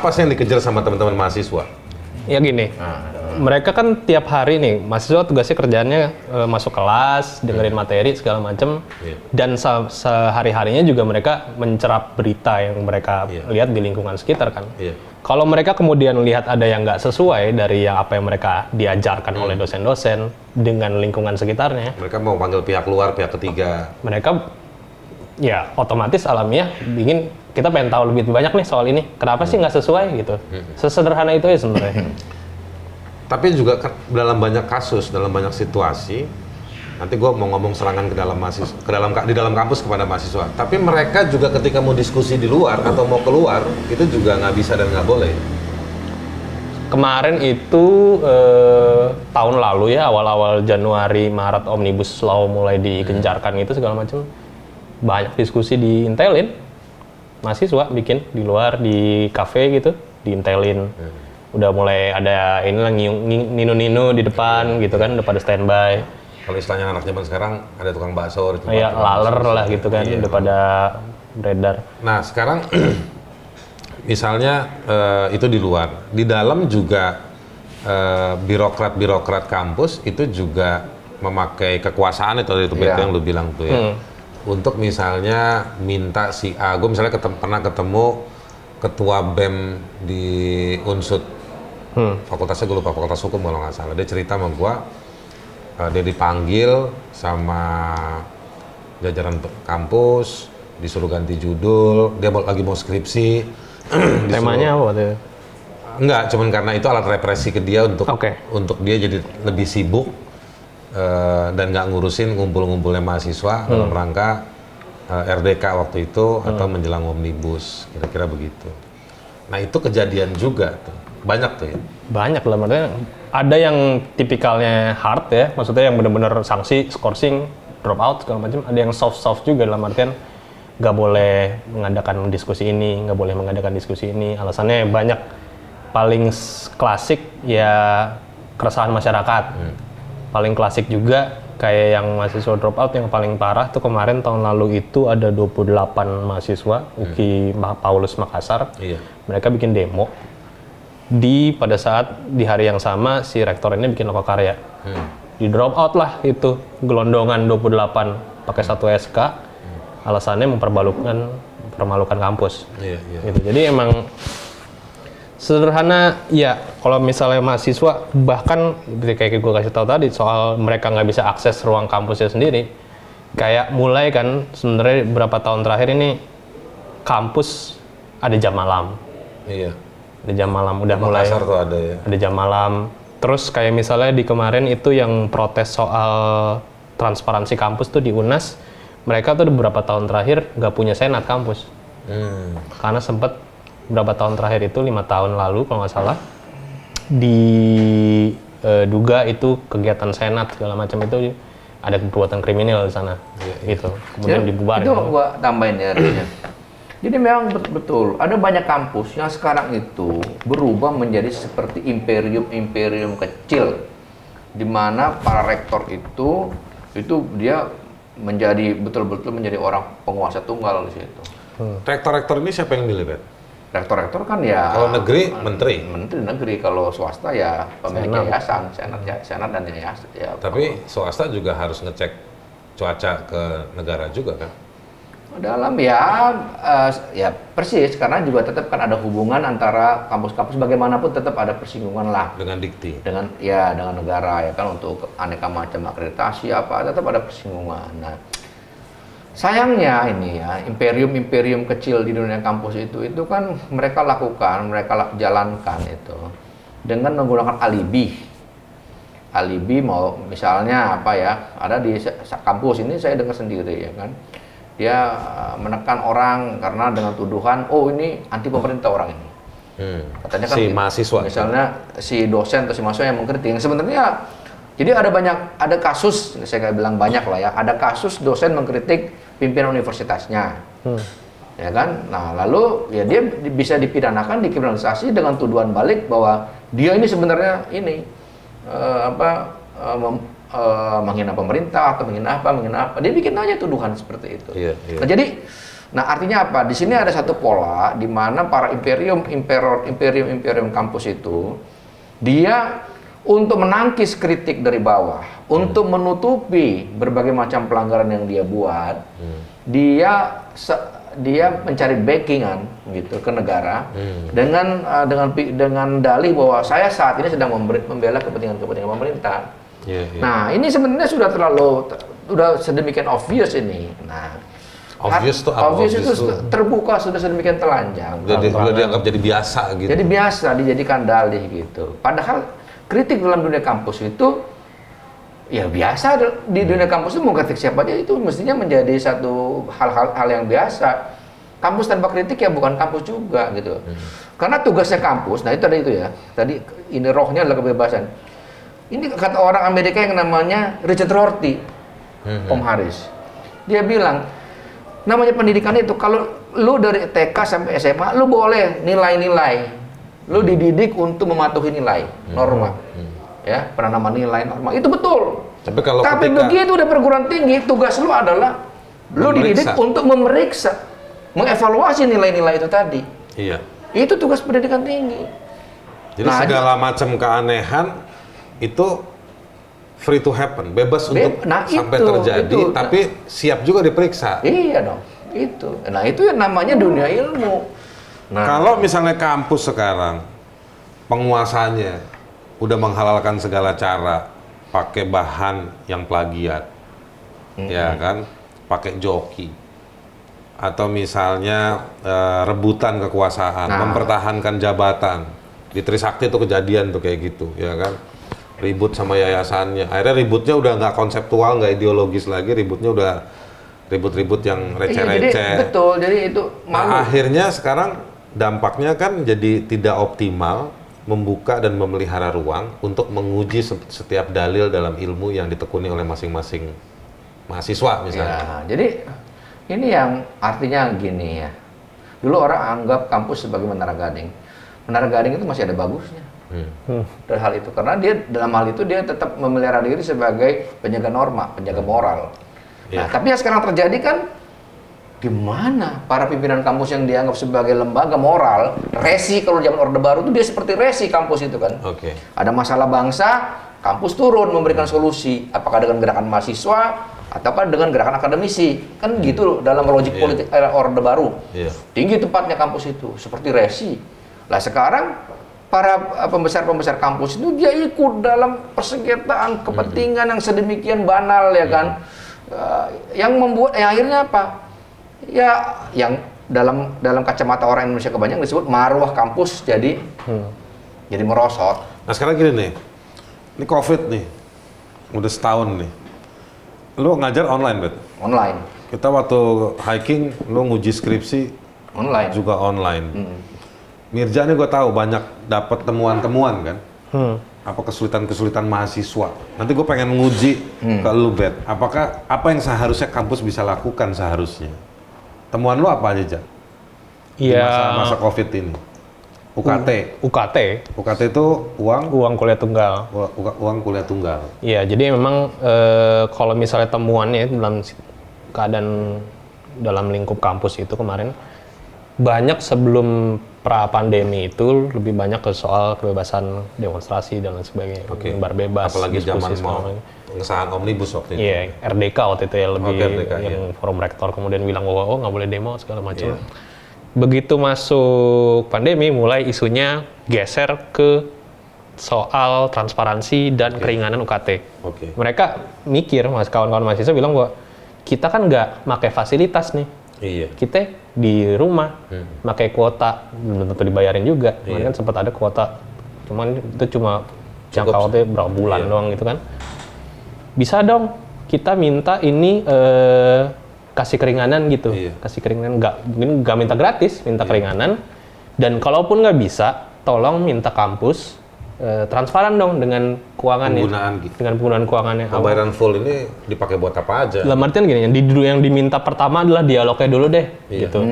apa sih yang dikejar sama teman-teman mahasiswa? Ya gini, mereka kan tiap hari nih, mahasiswa tugasnya kerjaannya masuk kelas, dengerin materi segala macam, dan sehari-harinya juga mereka mencerap berita yang mereka lihat di lingkungan sekitar kan. Kalau mereka kemudian lihat ada yang nggak sesuai dari yang apa yang mereka diajarkan oleh dosen-dosen dengan lingkungan sekitarnya, mereka mau panggil pihak luar, pihak ketiga. Mereka ya otomatis alamiah ingin kita pengen tahu lebih banyak nih soal ini. Kenapa sih nggak sesuai gitu? Sesederhana itu ya sebenarnya. Tapi juga dalam banyak kasus, dalam banyak situasi, nanti gue mau ngomong serangan ke dalam mahasiswa, di dalam kampus kepada mahasiswa. Tapi mereka juga ketika mau diskusi di luar atau mau keluar, itu juga nggak bisa dan nggak boleh. Kemarin itu tahun lalu ya, awal-awal Januari, Maret Omnibus Law mulai digencarkan itu segala macam. Banyak diskusi diintelin. Mahasiswa bikin di luar, di kafe gitu, diintelin. Udah mulai ada inilah nino-nino di depan gitu kan, udah pada standby. Kalau istilahnya anak zaman sekarang ada tukang bakso, ya laler lah gitu kan, udah pada beredar. Nah sekarang misalnya itu di luar, di dalam juga birokrat kampus itu juga memakai kekuasaan itu yang lu bilang tuh ya. Untuk misalnya minta si A, gue misalnya pernah ketemu ketua BEM di Unsud, fakultasnya gue lupa, fakultas hukum kalau nggak salah. Dia cerita sama gue, dia dipanggil sama jajaran kampus, disuruh ganti judul, dia lagi mau skripsi. Temanya apa waktu itu? Enggak, cuman karena itu alat represi ke dia untuk dia jadi lebih sibuk. Dan nggak ngurusin ngumpul-ngumpulnya mahasiswa dalam rangka RDK waktu itu atau menjelang omnibus, kira-kira begitu. Nah itu kejadian juga tuh, banyak tuh ya. Banyak lah, maksudnya ada yang tipikalnya hard ya, maksudnya yang benar-benar sanksi, skorsing, drop out segala macam. Ada yang soft juga dalam artian nggak boleh mengadakan diskusi ini, nggak boleh mengadakan diskusi ini. Alasannya banyak, paling klasik ya keresahan masyarakat. Paling klasik juga kayak yang mahasiswa drop out yang paling parah tuh kemarin tahun lalu itu ada 28 mahasiswa UKI Paulus Makassar. Mereka bikin demo pada saat di hari yang sama si rektor ini bikin lokakarya. Di drop out lah itu gelondongan 28 pakai satu SK. Alasannya mempermalukan kampus. Gitu. Jadi emang sederhana ya, kalau misalnya mahasiswa bahkan kayak gue kasih tahu tadi soal mereka nggak bisa akses ruang kampusnya sendiri, kayak mulai kan sebenarnya beberapa tahun terakhir ini kampus ada jam malam. Ada jam malam udah mulai. Tuh ada ya. Ada jam malam. Terus kayak misalnya di kemarin itu yang protes soal transparansi kampus tuh di UNAS, mereka tuh beberapa tahun terakhir nggak punya senat kampus. Karena sempet berapa tahun terakhir itu 5 tahun lalu kalau nggak salah diduga itu kegiatan senat segala macam itu ada perbuatan kriminal di sana gitu, kemudian dibubarin. Itu gua tambahin ya. Jadi memang betul ada banyak kampus yang sekarang itu berubah menjadi seperti imperium kecil, di mana para rektor itu dia menjadi betul-betul menjadi orang penguasa tunggal di situ. Rektor-rektor ini siapa yang milih, Bet? Rektor-rektor kan ya. Kalau negeri, menteri Negeri. Kalau swasta ya pemilik yayasan, senat dan yayasan. Ya, tapi swasta juga harus ngecek cuaca ke negara juga kan? Dalam ya persis, karena juga tetap kan ada hubungan antara kampus-kampus, bagaimanapun tetap ada persinggungan lah. Dengan dikti. Dengan negara ya kan, untuk aneka macam akreditasi tetap ada persinggungan. Nah, sayangnya ini ya, imperium kecil di dunia kampus itu kan mereka jalankan itu dengan menggunakan alibi mau misalnya ada di kampus ini saya dengar sendiri ya kan, dia menekan orang karena dengan tuduhan ini anti pemerintah orang ini. Katanya kan si mahasiswa misalnya si dosen atau si mahasiswa yang mengkritik, sebenarnya jadi ada kasus, saya nggak bilang banyak lah ya, ada kasus dosen mengkritik pimpinan universitasnya, ya kan. Nah lalu ya dia bisa dipidanakan, dikriminalisasi dengan tuduhan balik bahwa dia ini sebenarnya menghina pemerintah atau menghina apa, dia bikin aja tuduhan seperti itu. Nah jadi Nah, artinya apa? Di sini ada satu pola di mana para imperium kampus itu dia untuk menangkis kritik dari bawah, untuk menutupi berbagai macam pelanggaran yang dia buat, dia mencari backingan gitu ke negara dengan dalih bahwa saya saat ini sedang membela kepentingan pemerintah. Nah, ini sebenarnya sudah sedemikian obvious ini. Nah, obvious itu terbuka, sudah sedemikian telanjang. Sudah dianggap jadi biasa gitu. Jadi biasa dijadikan dalih gitu. Padahal kritik dalam dunia kampus itu ya biasa, di dunia kampus itu mau kritik siapa aja itu mestinya menjadi satu hal yang biasa. Kampus tanpa kritik ya bukan kampus juga gitu. Karena tugasnya kampus, nah itu ya. Tadi ini rohnya adalah kebebasan. Ini kata orang Amerika yang namanya Richard Rorty, Om Haris. Dia bilang namanya pendidikan itu kalau lu dari TK sampai SMA lu boleh nilai-nilai. Lu dididik untuk mematuhi nilai norma. Ya, penanaman nilai norma. Itu betul. Tapi begitu udah perguruan tinggi, tugas lu adalah lu dididik untuk memeriksa, mengevaluasi nilai-nilai itu tadi. Iya. Itu tugas pendidikan tinggi. Jadi segala macam keanehan itu free to happen, bebas untuk sampai terjadi, tapi siap juga diperiksa. Iya dong, itu. Nah itu yang namanya dunia ilmu. Nah, kalau misalnya kampus sekarang penguasanya udah menghalalkan segala cara, pakai bahan yang plagiat, ya kan, pakai joki, atau misalnya rebutan kekuasaan, mempertahankan jabatan. Di Trisakti itu kejadian tuh kayak gitu, ya kan. Ribut sama yayasannya. Akhirnya ributnya udah nggak konseptual, nggak ideologis lagi, ributnya udah ribut-ribut yang receh-receh. Betul, jadi itu malu. Nah, akhirnya sekarang dampaknya kan jadi tidak optimal, membuka dan memelihara ruang untuk menguji setiap dalil dalam ilmu yang ditekuni oleh masing-masing mahasiswa misalnya. Ya, jadi ini yang artinya gini ya. Dulu orang anggap kampus sebagai Menara Gading. Menara Gading itu masih ada bagusnya. Dari hal itu, karena dia dalam hal itu dia tetap memelihara diri sebagai penjaga norma, penjaga moral. Nah, tapi yang sekarang terjadi kan gimana para pimpinan kampus yang dianggap sebagai lembaga moral, resi kalau zaman Orde Baru itu dia seperti resi kampus itu kan. Ada masalah bangsa, kampus turun memberikan solusi, apakah dengan gerakan mahasiswa ataukah dengan gerakan akademisi, kan gitu dalam logik politik era Orde Baru. Tinggi tempatnya kampus itu, seperti resi. Lah sekarang para pembesar-pembesar kampus itu dia ikut dalam persengketaan kepentingan yang sedemikian banal ya kan, yang membuat akhirnya apa? Ya yang dalam kacamata orang Indonesia kebanyakan disebut marwah kampus jadi merosot. Nah sekarang gini nih, ini COVID nih, udah setahun nih. Lu ngajar online, Bet? Online. Kita waktu hiking, lu nguji skripsi online. Juga online. Mirja nih gue tahu banyak dapat temuan-temuan kan, apa kesulitan-kesulitan mahasiswa. Nanti gue pengen nguji ke lu, Bet. Apa yang seharusnya kampus bisa lakukan seharusnya? Temuan lu apa aja, Jak? Di masa COVID ini. UKT itu uang kuliah tunggal. Uang kuliah tunggal. Iya, jadi memang kalau misalnya temuannya dalam keadaan dalam lingkup kampus itu kemarin banyak sebelum pra pandemi itu lebih banyak ke soal kebebasan demonstrasi dan lain sebagainya, mimbar bebas, apalagi zaman mau pengesahan omnibus waktu itu. Iya, RDK waktu itu ya lebih yang forum rektor kemudian bilang bahwa nggak boleh demo segala macam. Begitu masuk pandemi mulai isunya geser ke soal transparansi dan keringanan UKT. Mereka mikir, kawan-kawan mahasiswa bilang bahwa kita kan nggak pakai fasilitas nih. Kita di rumah pakai kuota, belum tentu dibayarin juga. Kemarin kan sempat ada kuota, cuman itu cuma jangka waktu berapa bulan doang gitu kan. Bisa dong kita minta ini kasih keringanan gitu, kasih keringanan, nggak minta gratis, minta keringanan. Dan kalaupun nggak bisa, tolong minta kampus transparan dong dengan keuangannya, dengan penggunaan keuangannya. Pembayaran full ini dipakai buat apa aja? Dalam artian gini, yang diminta pertama adalah dialognya dulu deh, gitu.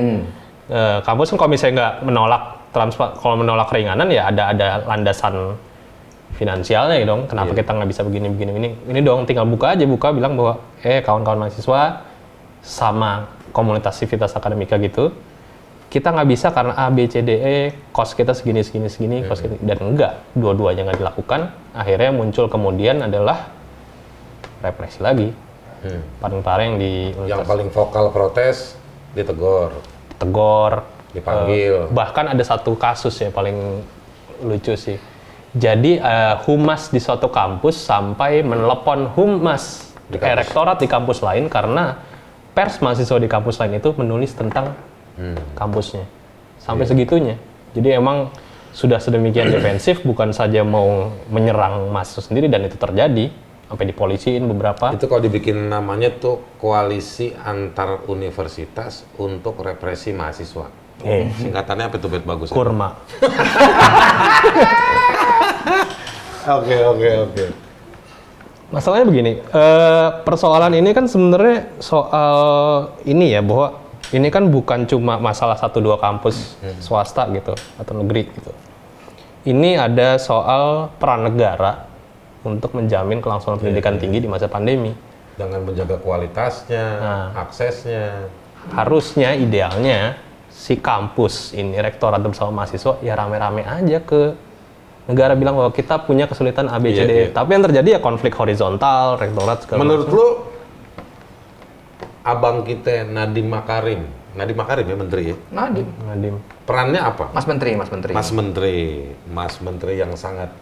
Kampus kan kalau misalnya nggak menolak kalau menolak keringanan ya ada landasan finansialnya dong. Kenapa kita nggak bisa begini ini dong, tinggal buka bilang bahwa kawan-kawan mahasiswa sama komunitas Civitas Akademika gitu, kita nggak bisa karena A, B, C, D, E, cost kita segini, cost kita, dan enggak, dua-duanya nggak dilakukan, akhirnya muncul kemudian adalah represi lagi. Paling-paling di Yang paling vokal protes ditegur, Uh, dipanggil. bahkan ada satu kasus ya paling lucu sih. Jadi humas di suatu kampus sampai menelepon humas rektorat di kampus lain karena pers mahasiswa di kampus lain itu menulis tentang kampusnya. Sampai segitunya. Jadi emang sudah sedemikian defensif, bukan saja mau menyerang mahasiswa sendiri, dan itu terjadi sampai dipolisiin beberapa. Itu kalau dibikin namanya tuh koalisi antar universitas untuk represi mahasiswa. Singkatannya apa tuh, Bet? Bagus. Kurma. Oke. Masalahnya begini, persoalan ini kan sebenarnya soal ini ya, bahwa ini kan bukan cuma masalah 1-2 kampus swasta gitu atau negeri gitu. Ini ada soal peran negara untuk menjamin kelangsungan pendidikan tinggi di masa pandemi. Dengan menjaga kualitasnya, aksesnya. Harusnya idealnya si kampus ini, rektorat bersama mahasiswa, ya rame-rame aja ke negara bilang bahwa kita punya kesulitan A, B, C, D. Tapi yang terjadi ya konflik horizontal, rektorat segala Menurut lu, abang kita Nadiem Makarim ya, menteri ya? Nadiem. Perannya apa? Mas Menteri. Mas Menteri yang sangat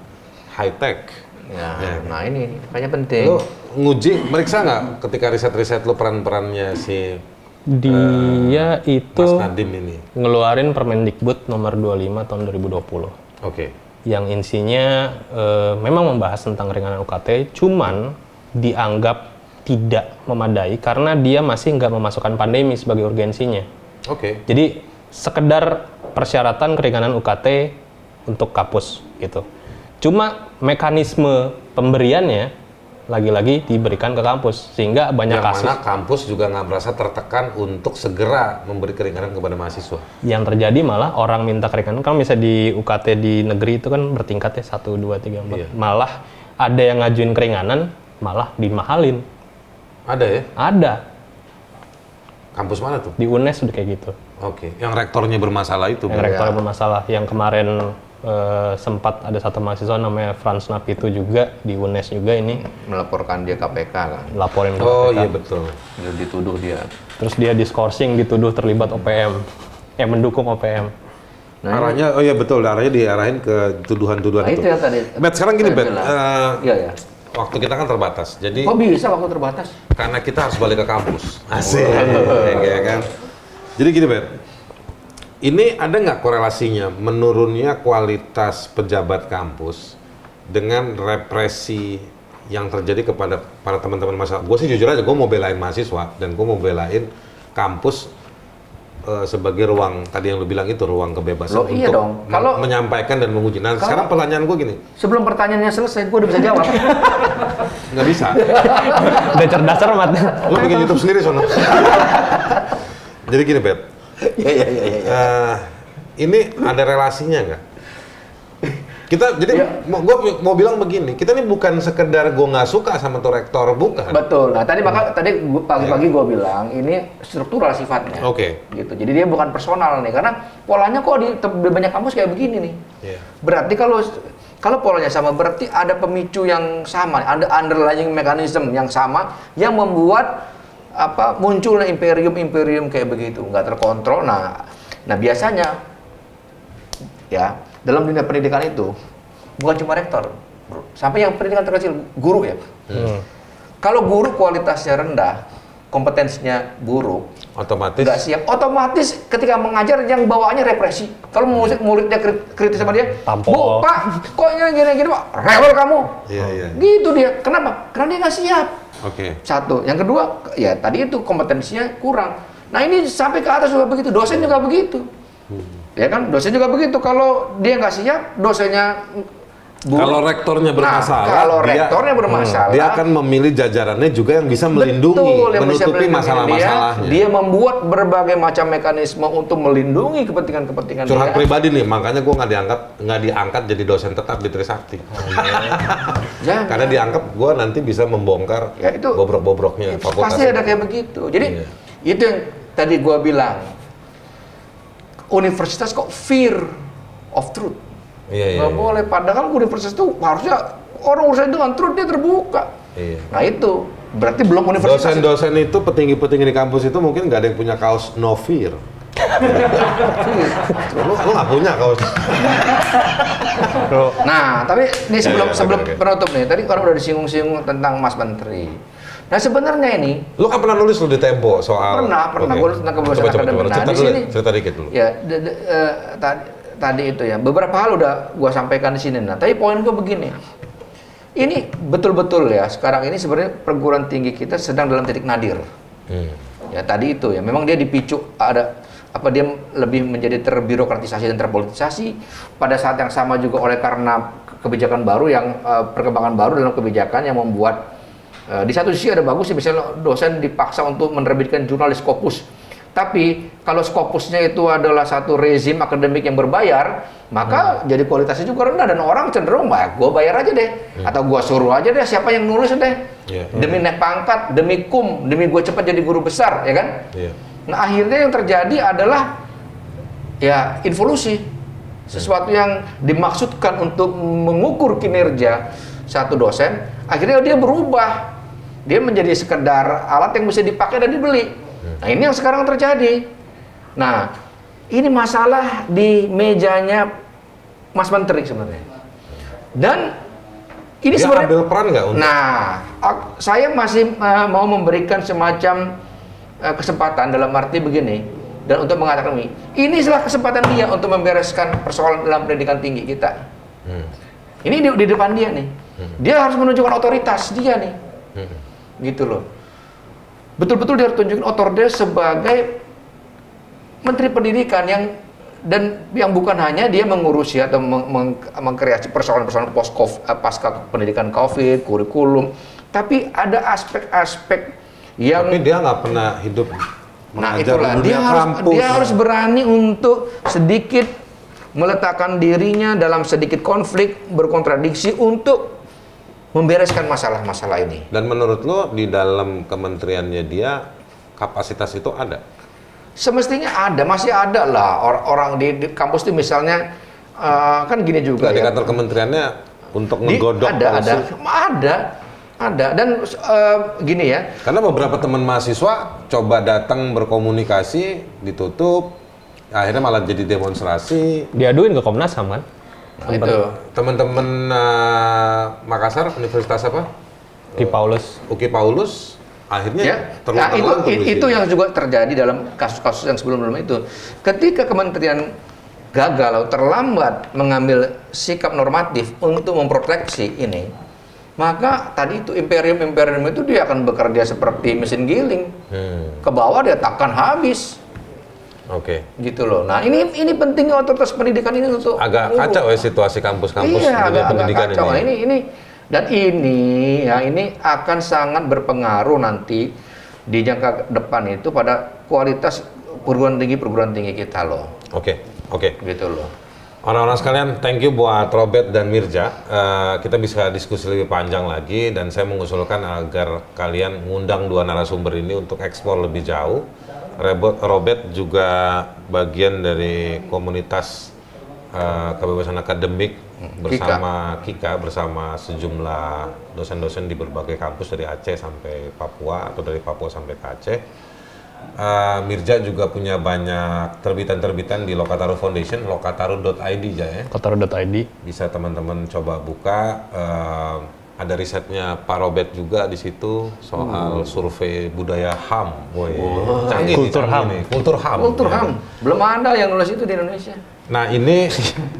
high tech. Ya, nah ini makanya penting. Lu nguji, meriksa nggak ketika riset-riset lu peran-perannya si Dia itu Mas Nadiem ini? ngeluarin Permendikbud nomor 25 tahun 2020. Oke. Yang isinya memang membahas tentang ringanan UKT, cuman dianggap tidak memadai karena dia masih nggak memasukkan pandemi sebagai urgensinya. Oke. Jadi sekedar persyaratan keringanan UKT untuk kampus gitu. Cuma mekanisme pemberiannya lagi-lagi diberikan ke kampus, sehingga banyak Yang kasus. mana kampus juga nggak merasa tertekan untuk segera memberi keringanan kepada mahasiswa. Yang terjadi malah orang minta keringanan, kan misalnya di UKT di negeri itu kan bertingkat ya, 1, 2, 3, 4. Iya. Malah ada yang ngajuin keringanan, malah dimahalin. Ada ya? Ada. Kampus mana tuh? Di UNES udah kayak gitu. Oke. Yang rektornya bermasalah itu. Yang rektornya bermasalah. Yang kemarin sempat ada satu mahasiswa namanya Franz Napitu juga, di UNES juga ini. Melaporkan dia KPK kan. Laporin ke Oh KPK. iya betul. Dia dituduh dia. Terus dia diskorsing, dituduh terlibat OPM. Mendukung OPM. Nah, Arahnya, oh iya betul, arahnya diarahin ke tuduhan-tuduhan Nah, itu. itu yang tadi. Bet, sekarang gini, saya Bet. bilang. Iya. Waktu kita kan terbatas, jadi Kok bisa waktu terbatas? karena kita harus balik ke kampus. Asik, ya kan? Jadi gini, Bet. Ini ada nggak korelasinya menurunnya kualitas pejabat kampus dengan represi yang terjadi kepada para teman-teman mahasiswa? Gue sih jujur aja, gue mau belain mahasiswa dan gue mau belain kampus sebagai ruang, tadi yang lu bilang itu, ruang kebebasan Loh, iya untuk dong. Kalau- menyampaikan dan menguji. Nah, sekarang pertanyaan gue gini, Sebelum pertanyaannya selesai, gue udah bisa jawab. nggak bisa. Udah cerdas cermat. Lu bikin YouTube sendiri, sono. Jadi gini, Bet. Iya. Ini ada relasinya nggak? Kita jadi Iya. gue mau bilang begini, kita ini bukan sekedar gue nggak suka sama tuh rektor, bukan. Betul. Nah, tadi pagi-pagi gue bilang ini struktural sifatnya. Oke. Gitu. Jadi dia bukan personal nih, karena polanya kok di banyak kampus kayak begini nih. Iya. Berarti kalau polanya sama, berarti ada pemicu yang sama, ada underlying mechanism yang sama yang membuat munculnya imperium kayak begitu, nggak terkontrol. Nah biasanya ya dalam dunia pendidikan itu bukan cuma rektor, bro. Sampai yang pendidikan terkecil, guru ya. Kalau guru kualitasnya rendah, kompetensinya buruk, Otomatis. nggak siap, otomatis ketika mengajar yang bawaannya represi. Kalau muridnya kritis sama dia, Tampol. Bu, Pak, kok gini-gini, Pak, rewel kamu. Iya. Gitu dia. Kenapa? Karena dia nggak siap. Oke. Satu. Yang kedua, ya tadi itu kompetensinya kurang. Nah ini sampai ke atas juga begitu, dosen juga begitu. Ya kan, dosen juga begitu. Kalau dia nggak siap, dosennya buruk. Kalau rektornya bermasalah, kalau rektornya bermasalah, dia akan memilih jajarannya juga yang bisa melindungi, betul, yang bisa menutupi melindungi masalah-masalahnya. Dia membuat berbagai macam mekanisme untuk melindungi kepentingan-kepentingan Curhat dia. pribadi nih, makanya gue nggak diangkat jadi dosen tetap di Trisakti. Jangan. Karena dianggap gue nanti bisa membongkar Ya, itu bobrok-bobroknya fakultas. Pasti ada kayak begitu. Jadi Iya. itu yang tadi gua bilang, universitas kok fear of truth. Iya. Nggak boleh, padahal universitas itu harusnya orang urusan dengan truth dia terbuka. Iya. Nah itu berarti belum universitas. Dosen-dosen itu petinggi-petinggi di kampus itu mungkin nggak ada yang punya kaos no fear. lu nggak punya kaos. Nah, tapi ini sebelum Oke. penutup nih, tadi orang udah disinggung-singgung tentang Mas Menteri. Nah sebenarnya ini Lu kan pernah nulis lu di Tempo soal. pernah Oke. gue tentang kebebasan Coba, akademik. Nah cerita di dulu, sini cerita dikit dulu. ya tadi itu ya beberapa hal udah gue sampaikan di sini. Nah tapi poin gue begini, ini betul-betul ya sekarang ini sebenarnya perguruan tinggi kita sedang dalam titik nadir. Ya tadi itu ya memang dia dipicu ada apa dia lebih menjadi terbirokratisasi dan terpolitisasi pada saat yang sama juga oleh karena kebijakan baru yang perkembangan baru dalam kebijakan yang membuat di satu sisi ada bagus sih, misalnya dosen dipaksa untuk menerbitkan jurnal Scopus. Tapi kalau Scopusnya itu adalah satu rezim akademik yang berbayar, maka jadi kualitasnya juga rendah dan orang cenderung, gue bayar aja deh, atau gue suruh aja deh siapa yang nulis deh, demi naik pangkat, demi demi gue cepat jadi guru besar, ya kan? Nah akhirnya yang terjadi adalah ya involusi, sesuatu yang dimaksudkan untuk mengukur kinerja satu dosen, akhirnya dia berubah, dia menjadi sekedar alat yang bisa dipakai dan dibeli. Nah ini yang sekarang terjadi. Nah ini masalah di mejanya Mas Menteri sebenarnya. Dan ini dia sebenarnya ambil peran nggak untuk? Nah, saya masih mau memberikan semacam kesempatan dalam arti begini, dan untuk mengatakan ini adalah kesempatan dia untuk membereskan persoalan dalam pendidikan tinggi kita. Ini di depan dia nih, dia harus menunjukkan otoritas dia nih, gitu loh. Betul-betul dia harus tunjukin otoritas sebagai Menteri Pendidikan yang bukan hanya dia mengurusi atau mengkreasi persoalan-persoalan pasca pendidikan COVID, kurikulum, tapi ada aspek-aspek yang tapi dia nggak pernah hidup mengajar itulah di dunia kampus. dia harus berani untuk sedikit meletakkan dirinya dalam sedikit konflik, berkontradiksi untuk membereskan masalah-masalah ini. Dan menurut lo di dalam kementeriannya dia kapasitas itu ada? Semestinya ada, masih ada lah orang di kampus itu misalnya kan gini juga Di ya. kantor kementeriannya untuk menggodok ada dan gini ya. Karena beberapa teman mahasiswa coba datang berkomunikasi ditutup, akhirnya malah jadi demonstrasi. Diaduin ke Komnas HAM kan? Nah, itu Teman-teman Makassar, Universitas apa? Di Paulus. UKI Paulus, akhirnya ya. Nah, itu yang juga terjadi dalam kasus-kasus yang sebelum-sebelum itu. Ketika kementerian gagal atau terlambat mengambil sikap normatif untuk memproteksi ini, maka tadi itu imperium itu dia akan bekerja seperti mesin giling. Ke bawah dia takkan habis. Oke. Gitu loh. Nah, ini pentingnya otoritas pendidikan ini untuk Agak kacau ya situasi kampus-kampus iya, dunia agak pendidikan kacau. ini. Ini akan sangat berpengaruh nanti di jangka depan itu pada kualitas perguruan tinggi kita loh. Oke. Gitu loh. Orang-orang sekalian, thank you buat Robert dan Mirja. Kita bisa diskusi lebih panjang lagi dan saya mengusulkan agar kalian ngundang dua narasumber ini untuk eksplor lebih jauh. Robert juga bagian dari komunitas kebebasan akademik bersama Kika, bersama sejumlah dosen-dosen di berbagai kampus dari Aceh sampai Papua atau dari Papua sampai ke Aceh. Mirja juga punya banyak terbitan-terbitan di Lokataru Foundation, lokataru.id ya. Lokataru.id. Bisa teman-teman coba buka. Ada risetnya Pak Robert juga di situ soal survei budaya HAM. Canggih Kultur HAM. Kultur HAM. Belum ada yang nulis itu di Indonesia. Nah ini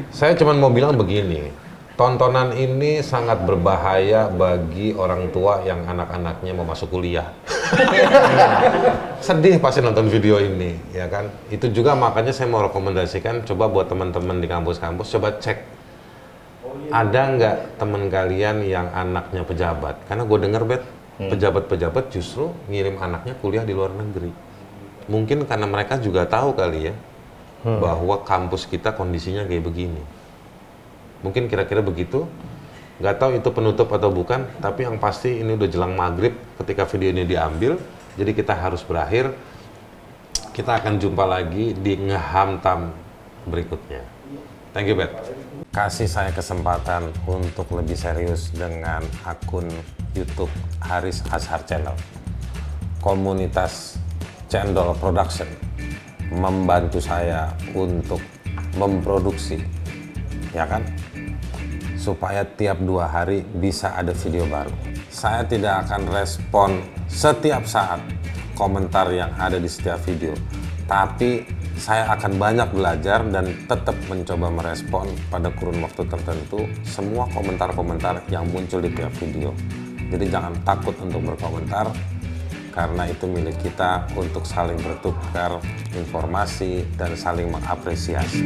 saya cuma mau bilang begini, tontonan ini sangat berbahaya bagi orang tua yang anak-anaknya mau masuk kuliah. Sedih pasti nonton video ini, ya kan? Itu juga makanya saya mau rekomendasikan, coba buat teman-teman di kampus-kampus, coba cek ada nggak teman kalian yang anaknya pejabat? Karena gue dengar pejabat-pejabat justru ngirim anaknya kuliah di luar negeri. Mungkin karena mereka juga tahu kali ya bahwa kampus kita kondisinya kayak begini. Mungkin kira-kira begitu. Nggak tahu itu penutup atau bukan, tapi yang pasti ini udah jelang maghrib ketika video ini diambil. Jadi kita harus berakhir. Kita akan jumpa lagi di Ngehamtam berikutnya. Thank you, Bet. Kasih saya kesempatan untuk lebih serius dengan akun YouTube Haris Azhar Channel. Komunitas Cendol Production membantu saya untuk memproduksi, ya kan? Supaya tiap 2 hari bisa ada video baru. Saya tidak akan respon setiap saat komentar yang ada di setiap video, tapi saya akan banyak belajar dan tetap mencoba merespon pada kurun waktu tertentu semua komentar-komentar yang muncul di tiap video. Jadi jangan takut untuk berkomentar, karena itu milik kita untuk saling bertukar informasi dan saling mengapresiasi.